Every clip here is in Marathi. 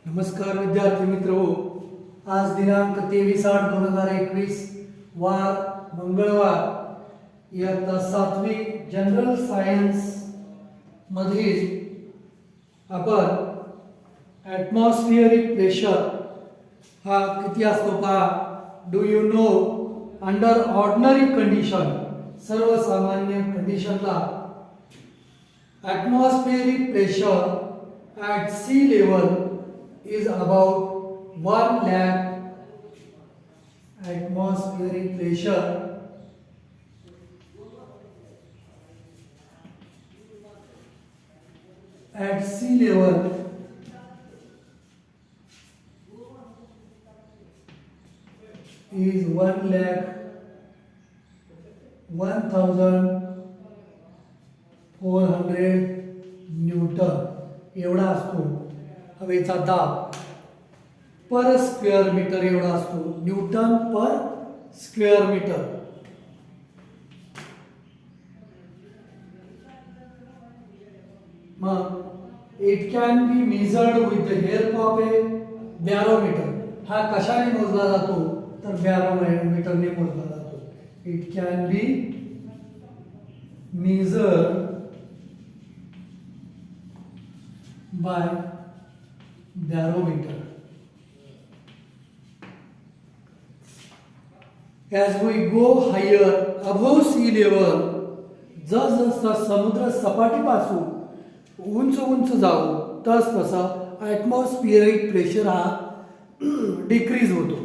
नमस्कार विद्यार्थी मित्रो, आज दिनांक 23/8/2021 वार मंगळवार इयत्ता 7वी जनरल सायन्स मधील आपण ॲटमॉस्फिअरिक प्रेशर हा किती असतो पहा. Do you know under ordinary condition, सर्वसामान्य कंडिशनला ॲटमॉस्फिअरिक pressure at sea level is about 1 lakh atmospheric pressure at sea level is 1,0400 Newton एवढा असतो. हवेचा दाब पर स्क्वेअर मीटर एवढा असतो, न्यूटन पर स्क्वेअर मीटर. मग it can be measured with the help of A barometer. हा कशाने मोजला जातो तर बॅरोमीटरने मोजला जातो. It can be measured by barometer. As we go higher above sea level, जसजसा समुद्र सपाटीपासून उंच उंच जाऊ तस तसा ॲटमॉस्फिअरिक प्रेशर हा डिक्रीज होतो,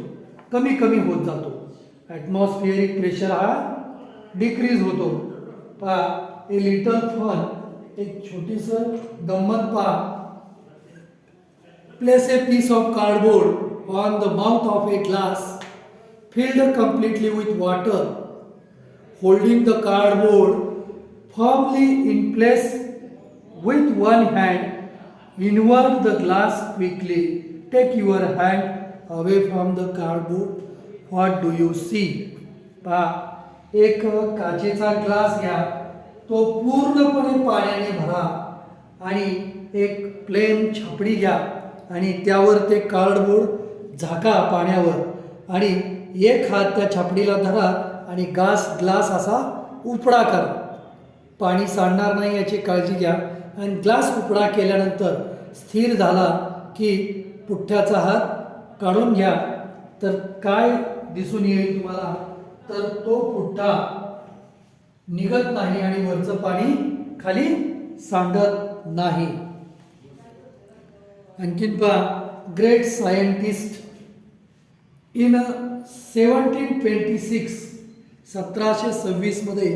कमी कमी होत जातो. ॲटमॉस्फिअरिक प्रेशर हा डिक्रीज होतो. पहा ए लिटल फन, एक छोटीसं गंमत पहा. Place a piece of cardboard on the mouth of a glass filled completely with water. Holding the cardboard firmly in place with one hand, invert the glass quickly. Take your hand away from the cardboard. What do you see? पहा, एक काचेचा ग्लास घ्या, तो पूर्णपणे पाण्याने भरा आणि एक प्लेन छापडी घ्या आणि त्यावर ते कार्डबोर्ड झाका पाण्यावर आणि एक हात त्या छापडीला धरा आणि ग्लास असा उपडा करा. पाणी सांडणार नाही याची काळजी घ्या आणि ग्लास उपडा केल्यानंतर स्थिर झाला की पुठ्ठ्याचा हात काढून घ्या. तर काय दिसून येईल तुम्हाला तर तो पुठ्ठा निघत नाही आणि वरचं पाणी खाली सांडत नाही. आणखीन पहा, ग्रेट सायंटिस्ट इन 1726 मध्ये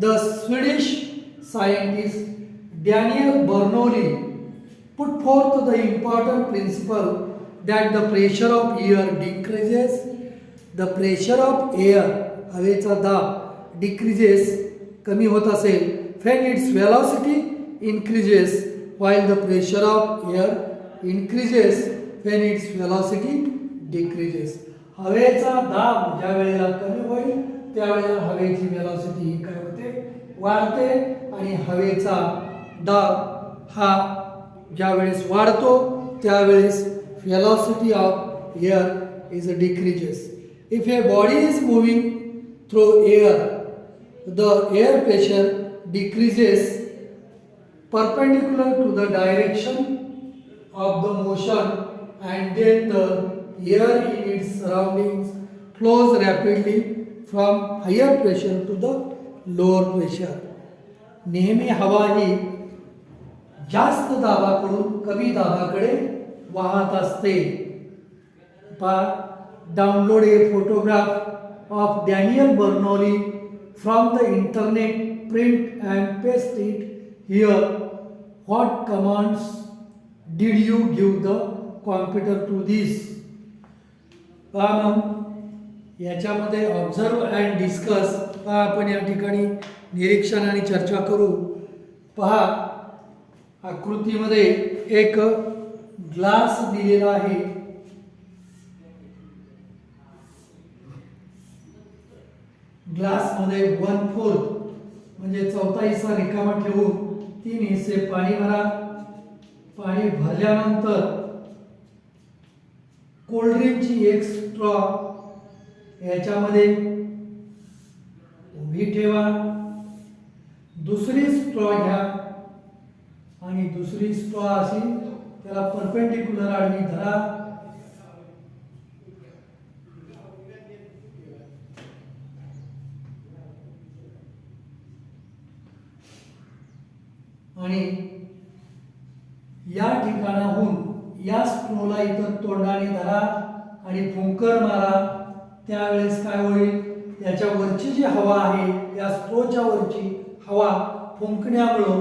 the Swedish scientist Daniel Bernoulli put forth the important principle that the pressure of air decreases. The pressure of air, हवेचा दाब, decreases, कमी होत असेल when its velocity increases, while the pressure of air increases when its velocity decreases. हवेचा दाब ज्या वेळेला कमी होईल त्यावेळेला हवेची वेलॉसिटी काय होते, वाढते. आणि हवेचा दाब हा ज्या वेळेस वाढतो त्यावेळेस velocity of air is decreases. If a body is moving through air, the air pressure decreases perpendicular to the direction of the motion, and then the air in its surroundings flows rapidly from higher pressure to the lower pressure. नेहमी हवा ही जास्त दाबाकडून कमी दाबाकडे वाहत असते. Download a photograph of Daniel Bernoulli from the internet, print and paste it here. What commands did you give the computer to this? पहा मग याच्यामध्ये ऑब्झर्व अँड डिस्कस. पहा आपण या ठिकाणी निरीक्षण आणि चर्चा करू. पहा आकृतीमध्ये एक ग्लास दिलेला आहे. ग्लासमध्ये 1/4 म्हणजे चौथा हिस्सा रिकामा ठेवून 3 हिस्से पाणी भरा. पाणी भरल्यानंतर कोल्ड्रिंकची एक स्ट्रॉ याच्यामध्ये उभी ठेवा, दुसरी स्ट्रॉ घ्या आणि दुसरी स्ट्रॉ अशी त्याला परपेंडिक्युलर आडवी धरा आणि या ठिकाणाहून या स्ट्रोला इथं तोंडाने धरा आणि फुंकर मारा. त्यावेळेस काय होईल, याच्या वरची जी हवा आहे या स्ट्रोच्या वरची हवा फुंकण्यामुळं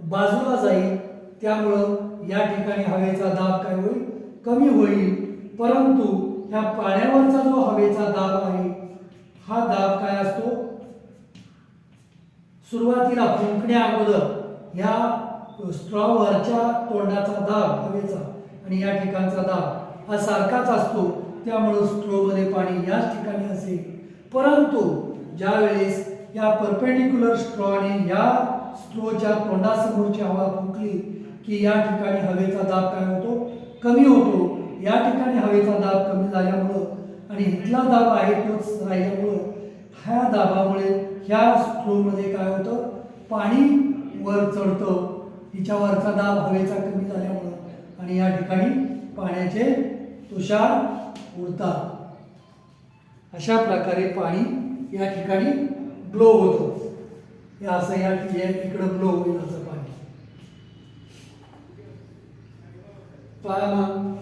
बाजूला जाईल, त्यामुळं या ठिकाणी हवेचा दाब काय होईल, कमी होईल. परंतु ह्या पाण्यावरचा जो हवेचा दाब आहे हा दाब काय असतो, सुरुवातीला फुंकण्या अगोदर या स्ट्रॉवरच्या तोंडाचा दाब हवेचा आणि या ठिकाणचा दाब हा सारखाच असतो, त्यामुळे स्ट्रोमध्ये पाणी याच ठिकाणी असेल. परंतु ज्या वेळेस या परपेंडिक्युलर स्ट्रॉने या स्ट्रोच्या तोंडासमोरची हवा फुंकली की या ठिकाणी हवेचा दाब काय होतो, कमी होतो. या ठिकाणी हवेचा दाब कमी झाल्यामुळं आणि इथला दाब आहे तोच राहिल्यामुळं ह्या दाबामुळे ह्या स्ट्रोमध्ये काय होतं, पाणी वर चढतं. हिच्यावरचा दाब हवेचा कमी झाल्यामुळं आणि या ठिकाणी पाण्याचे तुषार उडतात. अशा प्रकारे पाणी या ठिकाणी ब्लो होतं. हे असं या इकडं ब्लो होईल असं पाणी. पहा मग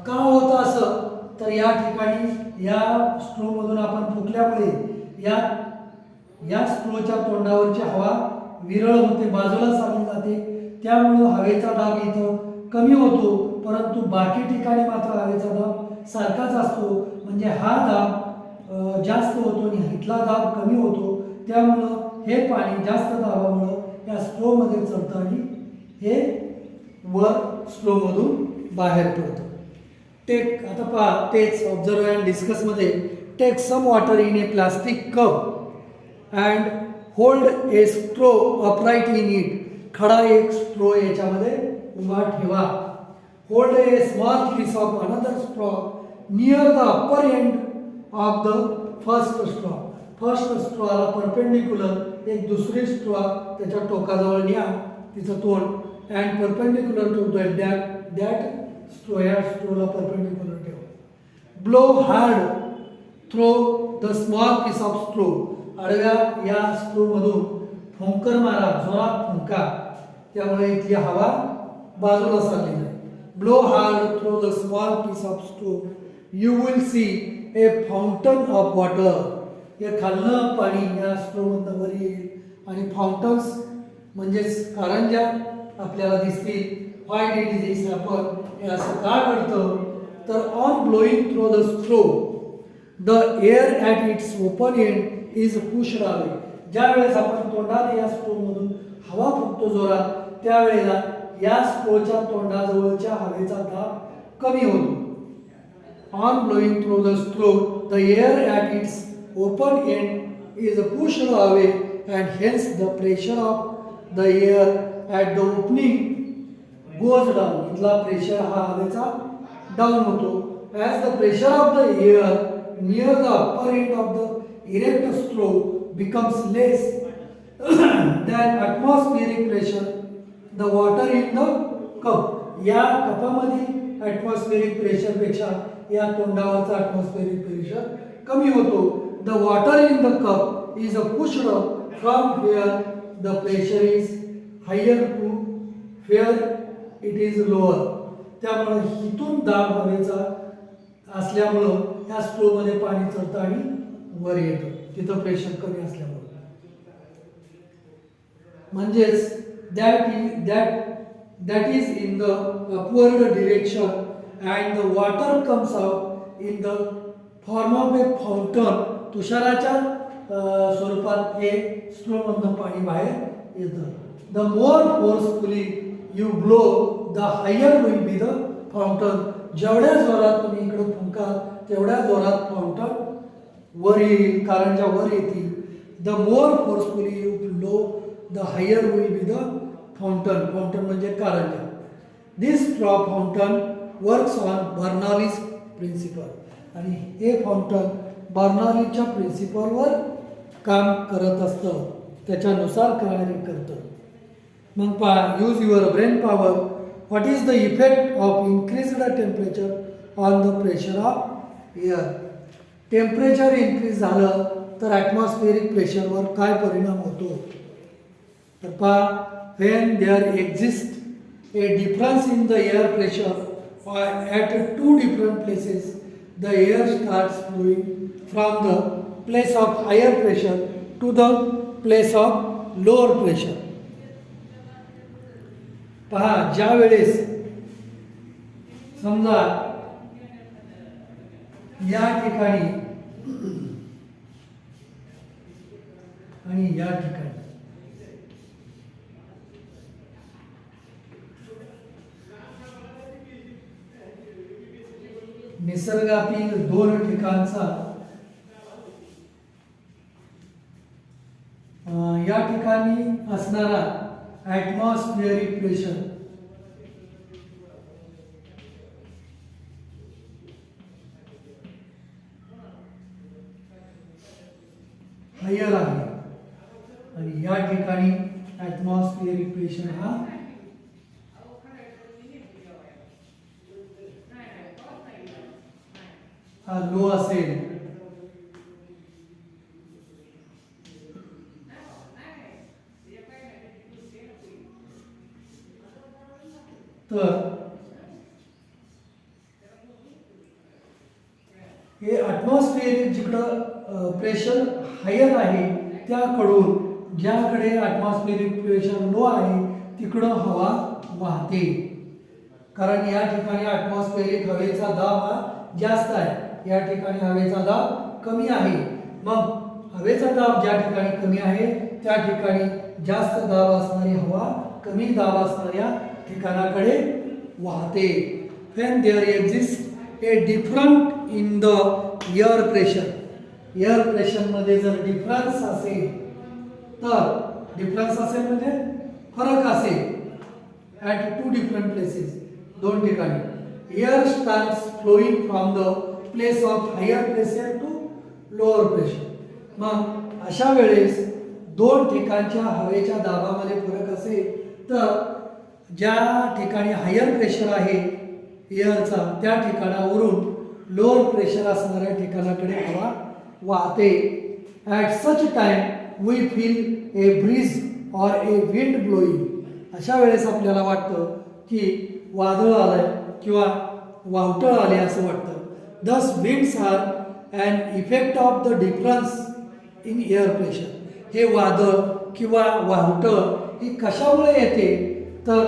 का होतं असं, तर या ठिकाणी या स्ट्रोमधून आपण फुकल्यामुळे या या स्ट्रोच्या तोंडावरची हवा विरळ होते, बाजूला चालली जाते, त्यामुळं हवेचा दाब इथं कमी होतो. परंतु बाकी ठिकाणी मात्र हवेचा दाब सारखाच असतो, म्हणजे हा दाब जास्त होतो आणि इथला दाब कमी होतो. त्यामुळं हे पाणी जास्त दाबामुळं या स्ट्रोमध्ये चढतं आणि हे वर स्ट्रोमधून बाहेर पडतं. टेक आता पहा तेच ऑब्झर्व अँड डिस्कसमध्ये, take some water in a plastic cup and hold a straw upright in it. खडा एक स्ट्रो याच्यामध्ये उभा ठेवा. Hold a small piece of another straw near the upper end of the first straw. First स्ट्रॉला परपेंडिक्युलर एक दुसरी स्ट्रॉ त्याच्या टोकाजवळ न्या, तिचं तोंड, and perpendicular to that straw, या स्ट्रोला परपेंडिक्युलर ठेवा. Blow hard through the small piece of स्ट्रो. आडव्या या स्ट्रोमधून फुंकर मारा, जोरात फुंका, त्यामुळे इथली हवा बाजूला चालली जाईल. Blow hard through the small piece of straw. You will see a fountain of water. हे खालनं पाणी या स्ट्रोमधनं वर येईल आणि फाउंटन्स म्हणजेच कारंज्या आपल्याला दिसतील. व्हाय डिड दिस हॅपन, हे असं का घडतं, तर on blowing through the straw the air at its open end is pushed away. ज्या वेळेस आपण तोंडाने या स्ट्रोमधून हवा फुकतो जोरात, त्यावेळेला या स्ट्रोच्या तोंडाजवळच्या हवेचा दाब कमी होतो. On blowing through the straw the air at its open end is pushed away and hence the pressure of the air at the opening goes down. इथला प्रेशर हा हवेचा डाऊन होतो. As the pressure of the air near the upper end of the erect straw becomes less than atmospheric pressure, the water in the cup. या कपामध्ये ॲटमॉस्फेरिक प्रेशरपेक्षा या तोंडावरचा ॲटमॉस्फेरिक प्रेशर कमी होतो. The water in the cup is pushed from where the pressure is higher to where it is lower. त्यामुळे हिथून दाब हवेचा असल्यामुळं या स्ट्रोमध्ये पाणी चढतं आणि वर येतं, तिथं प्रेशर कमी असल्यामुळे. म्हणजेच that is in the upward direction and the water comes out in the form of a fountain. तुषाराच्या स्वरूपात हे स्ट्रोमधून पाणी बाहेर येतं. The more forcefully you blow, the higher will be the fountain. जेवढ्या जोरात तुम्ही इकडे फुंका तेवढ्या जोरात फाउंटन वर येईल, कारंजा वर येतील. The more forcefully you blow the higher will be the fountain. Fountain म्हणजे कारंजा. This straw fountain works on Bernoulli's principle आणि हे फाउंटन बर्नॉलीच्या प्रिन्सिपलवर काम करत असतं, त्याच्यानुसार कार्य करतं. मग पहा, use your brain power. What is the effect of increased temperature on the pressure of air. Temperature increase झालं तर ॲटमॉस्फिअरिक प्रेशरवर काय परिणाम होतो. तर पहा, when there exist a difference in the air pressure at two different places the air starts flowing from the place of higher pressure to the place of lower pressure. पहा, ज्या वेळेस समजा या ठिकाणी आणि या ठिकाणी निसर्गातील दोन ठिकाणचा या ठिकाणी असणारा ॲटमॉस्फिअरिक प्रेशर हायर आहे आणि या ठिकाणी ॲटमॉस्फिअरिक प्रेशर हा लो असेल. तर हे ॲटमॉस्फिअरिक जिकडं प्रेशर हायर आहे त्याकडून ज्याकडे ॲटमॉस्फिअरिक प्रेशर लो आहे तिकडं हवा वाहते. कारण या ठिकाणी ॲटमॉस्फिअरिक हवेचा दाब हा जास्त आहे, या ठिकाणी हवेचा दाब कमी आहे. मग हवेचा दाब ज्या ठिकाणी कमी आहे त्या ठिकाणी जास्त दाब असणारी हवा कमी दाब असणाऱ्या ठिकाणाकडे वाहते. When there exist a different in the air pressure. Air प्रेशरमध्ये जर डिफरन्स असेल तर डिफरन्स असेल म्हणजे फरक असेल ॲट टू डिफरंट प्लेसेस, दोन ठिकाणी, air starts flowing from the place of higher pressure to lower pressure. मग अशा वेळेस दोन ठिकाणच्या हवेच्या दाबामध्ये फरक असेल तर ज्या ठिकाणी हायर प्रेशर आहे एअरचा त्या ठिकाणावरून लोअर प्रेशर असणाऱ्या ठिकाणाकडे हवा वाहते. At such time we feel a breeze or a wind blowing. अशा वेळेस आपल्याला वाटतं की वादळ आलंय किंवा वावटळ आले असं वाटतं. Thus winds are an effect of the difference in air pressure. हे वादळ किंवा वावटळ ही कशामुळे येते तर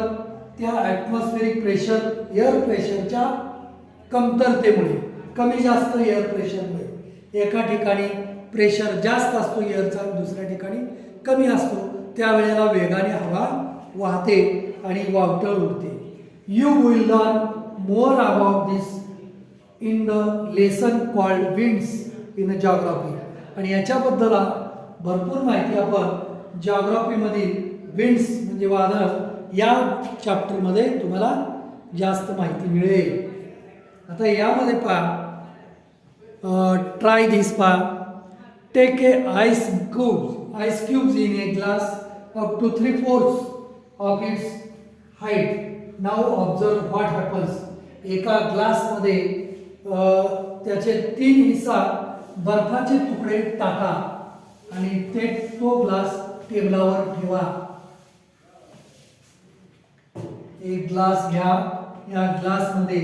त्या ॲटमॉस्फिअरिक प्रेशर एअर प्रेशरच्या कमतरतेमुळे, कमी जास्त एअर प्रेशरमुळे. एका ठिकाणी प्रेशर जास्त असतो एअरचा, दुसऱ्या ठिकाणी कमी असतो, त्यावेळेला वेगाने हवा वाहते आणि वावटळ उडते. You will learn more about this in the lesson called winds in geography. आणि याच्याबद्दल भरपूर माहिती आपण जॉग्राफीमधील विंड्स म्हणजे वादळ या चॅप्टरमध्ये तुम्हाला जास्त माहिती मिळेल. आता यामध्ये पहा, ट्राय दिस पहा. Take a ice cubes in a glass up to 3/4 of its height. Now observe what happens. एका ग्लासमध्ये त्याचे 3 हिस्सा बर्फाचे तुकडे टाका आणि तो ग्लास टेबलावर ठेवा. एक ग्लास घ्या, या ग्लासमध्ये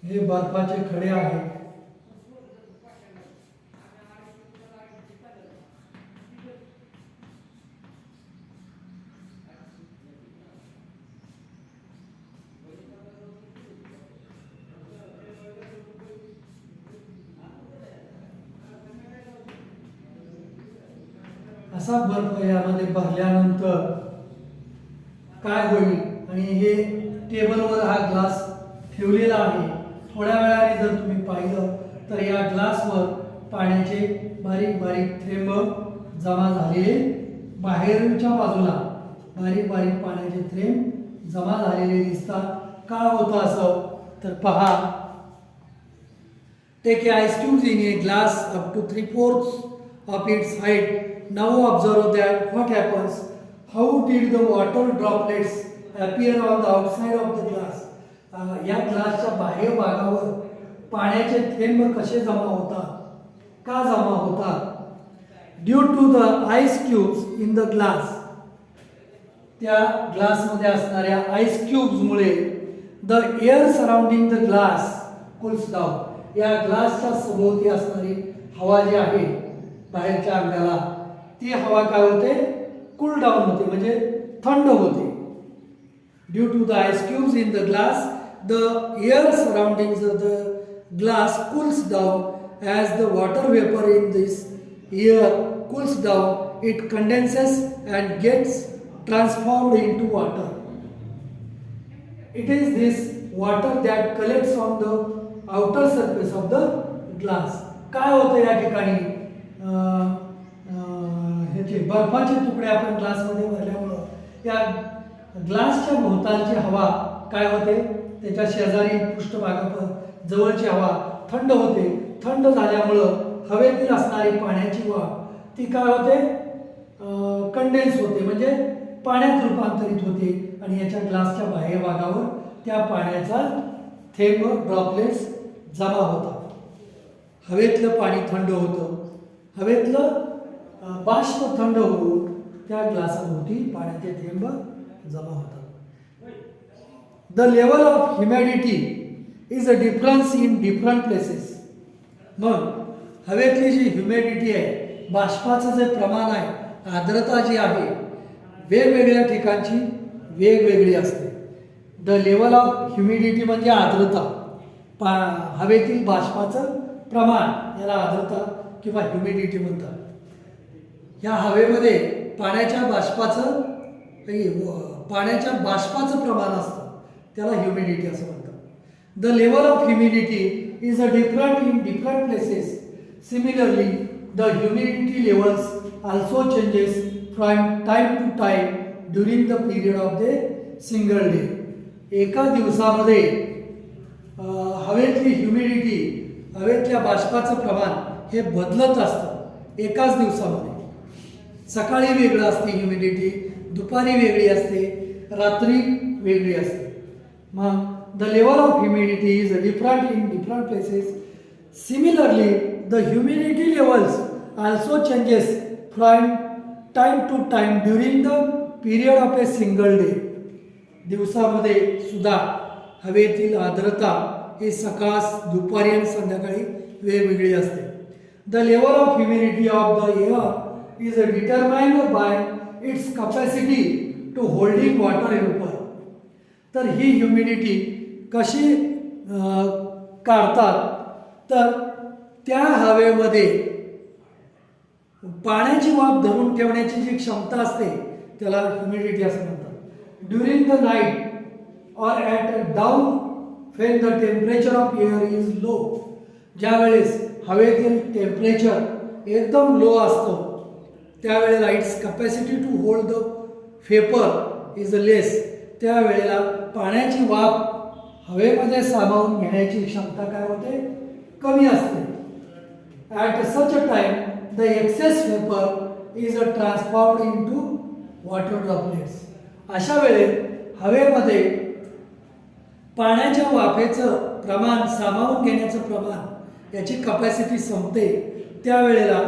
हे बर्फाचे खडे आहेत. असा बर्फ यामध्ये भरल्यानंतर काय होईल आणि हे टेबलवर हा ग्लास ठेवलेला आहे. थोड्या वेळाने जर तुम्ही पाहिलं तर या ग्लासवर पाण्याचे बारीक बारीक थेंब जमा झालेले, बाहेरच्या बाजूला बारीक बारीक पाण्याचे थेंब जमा झालेले दिसतात. का होतं असं तर पहा, take ice cubes in a glass up to 3/4 of its height. Now observe that what happens. How did the water droplets appear on the outside of the glass? या ग्लासच्या बाह्य भागावर पाण्याचे थेंब कसे जमा होतात, का जमा होतात? Due to the ice cubes in the glass. त्या ग्लासमध्ये असणाऱ्या आईस क्यूब्समुळे the air surrounding the glass cools down. या ग्लासच्या सभोवती असणारी हवा जी आहे बाहेरच्या अंगाला, ती हवा काय होते, कूल डाऊन होते, म्हणजे थंड होते. Due to the ice cubes in the glass the air surrounding the glass cools down. As the water vapour in this air cools down, it condenses and gets transformed into water. It is this water that collects on the outer surface of the glass. काय होतं या ठिकाणी, ह्याचे बर्फाचे तुकडे आपण ग्लासमध्ये भरल्यामुळं या ग्लासच्या भोवतालची हवा काय होते, त्याच्या शेजारी पृष्ठभागावर जवळची हवा थंड होते. थंड झाल्यामुळं हवेतील असणारी पाण्याची वाफ ती काय होते, कंडेन्स होते, म्हणजे पाण्यात रूपांतरित होते आणि याच्या ग्लासच्या बाह्य भागावर त्या पाण्याचा थेंब ड्रॉपलेट्स जमा होतात. हवेतलं पाणी थंड होतं, हवेतलं बाष्प थंड होऊन त्या ग्लासाभोवती पाण्याचे थेंब जमा होतात. The level of humidity is a difference in different places. मग हवेतली जी ह्युमिडिटी आहे, बाष्पाचं जे प्रमाण आहे, आर्द्रता जी आहे, वेगवेगळ्या ठिकाणची वेगवेगळी असते. द लेवल ऑफ ह्युमिडिटी म्हणजे आर्द्रता, हवेतील बाष्पाचं प्रमाण, याला आर्द्रता किंवा ह्युमिडिटी म्हणतात. ह्या हवेमध्ये पाण्याच्या बाष्पाचं प्रमाण असतं, त्याला ह्युमिडिटी असं म्हणतात. The level of humidity is a different in different places. Similarly the humidity levels also changes from time to time during the period of the single day. एका दिवसामध्ये हवेतली ह्युमिडिटी, हवेतल्या बाष्पाचं प्रमाण हे बदलत असतं एकाच दिवसामध्ये. सकाळी वेगळं असते ह्युमिडिटी, दुपारी वेगळी असते, रात्री वेगळी असते. मग the level of humidity is different in different places. Similarly, the humidity levels also changes from time to time during the period of a single day. दिवसामध्ये सुद्धा हवेतील आर्द्रता ही सकाळ, दुपारी आणि संध्याकाळी वेगवेगळी असते. The level of humidity of the air is determined by its capacity to holding water vapor. तर ही ह्युमिडिटी कशी काढतात, तर त्या हवेमध्ये पाण्याची वाफ धरून ठेवण्याची जी क्षमता असते त्याला ह्युमिडिटी असं म्हणतात. During the night or at dawn when the temperature of air is low. ज्यावेळेस हवेतील टेम्परेचर एकदम लो असतं त्यावेळेला its capacity to hold the vapour is less. त्यावेळेला पाण्याची वाफ हवेमध्ये सामावून घेण्याची क्षमता काय होते, कमी असते. At such a time the excess vapour is transformed into water droplets. अशा वेळेत हवेमध्ये पाण्याच्या वाफेचं प्रमाण, सामावून घेण्याचं प्रमाण, याची कपॅसिटी संपते. त्यावेळेला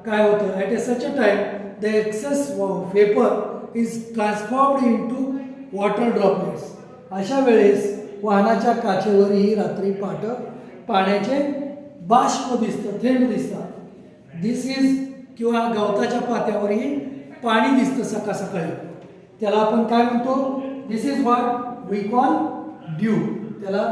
काय होतं, at such a time the excess vapour is transformed into water droplets. अशा वेळेस वाहनाच्या काचेवरही रात्री पहाटे पाण्याचे बाष्प दिसतं, थेंब दिसतात. दिस इज किंवा गवताच्या पात्यावरही पाणी दिसतं सकाळ सकाळी. त्याला आपण काय म्हणतो, this is what we call dew. त्याला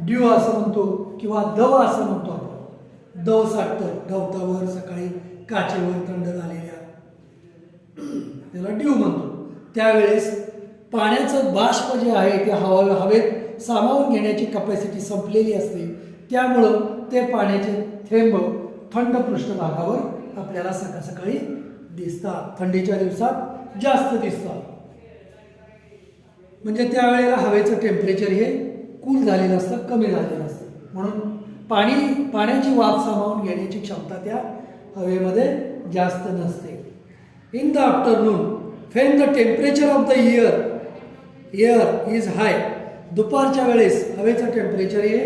ड्यू असं म्हणतो किंवा दव असं म्हणतो आपण. दव साठतं गवतावर सकाळी, काचेवर थंड झालेल्या, त्याला ड्यू म्हणतो. त्यावेळेस पाण्याचं बाष्प जे आहे ते हवेत सामावून घेण्याची कपॅसिटी संपलेली असते. त्यामुळं ते पाण्याचे थेंब थंड पृष्ठभागावर आपल्याला सकाळ सकाळी दिसतात. थंडीच्या दिवसात जास्त दिसतात. म्हणजे त्यावेळेला हवेचं टेम्परेचर हे कूल झालेलं असतं, कमी झालेलं असतं. म्हणून पाण्याची वाफ सामावून घेण्याची क्षमता त्या हवेमध्ये जास्त नसते. In the afternoon when the temperature of the air is high, दुपारच्या वेळेस हवेचं टेम्परेचर हे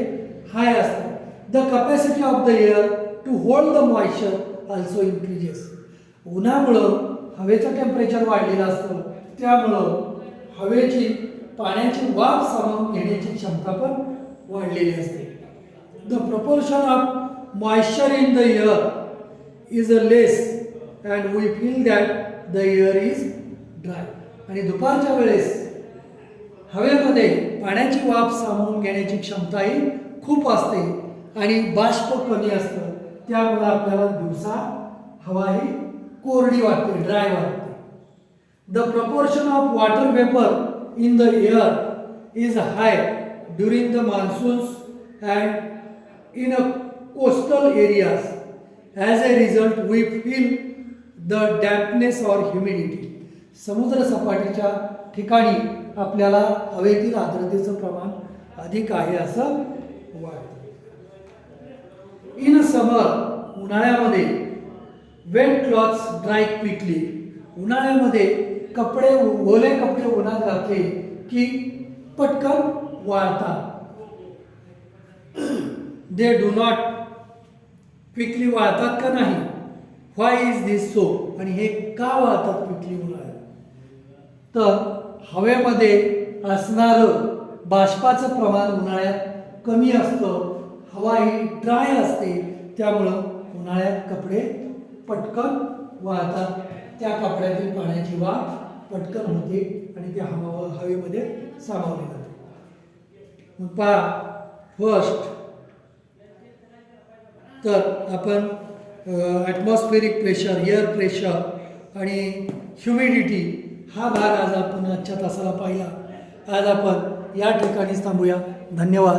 हाय असतं. The capacity of the air to hold the moisture also increases. उन्हामुळं हवेचं टेम्परेचर वाढलेलं असतं, त्यामुळं पाण्याची वाफ सामावून घेण्याची क्षमता पण वाढलेली असते. The proportion of moisture in the air is a less and we feel that the air is dry. आणि दुपारच्या वेळेस हवेमध्ये पाण्याची वाफ सामावून घेण्याची क्षमताही खूप असते आणि बाष्प कमी असतं, त्यामुळे आपल्याला दिवसा हवा ही कोरडी वाटते, ड्राय वाटते. The proportion of water vapour in the air is high during the monsoons and in a coastal areas. As a result, we feel the dampness or humidity. समुद्र सपाटीच्या ठिकाणी आपल्याला हवेतील आर्द्रतेचं प्रमाण अधिक आहे असं वाटतं. इन समर, उन्हाळ्यामध्ये वेट क्लॉथ्स ड्राय क्विकली. उन्हाळ्यामध्ये ओले कपडे उन्हात घातले की पटकन वाळतात. दे डू नॉट क्विकली, वाळतात का नाही? व्हाय इज दिस सो? आणि हे का वाळतात क्विकली उन्हाळ्यात? तर हवेमध्ये असणारं बाष्पाचं प्रमाण उन्हाळ्यात कमी असतं, हवा ही ड्राय असते, त्यामुळं उन्हाळ्यात कपडे पटकन वाळतात. त्या कपड्यातील पाण्याची वाफ पटकन होते आणि त्या हवेमध्ये सामावली जाते. मग पहा, फर्स्ट तर आपण ॲटमॉस्फेरिक प्रेशर, एअर प्रेशर आणि ह्युमिडिटी हा भाग आज आपण आजच्या तासाला पाहिला. आज आपण या ठिकाणीच थांबूया. धन्यवाद.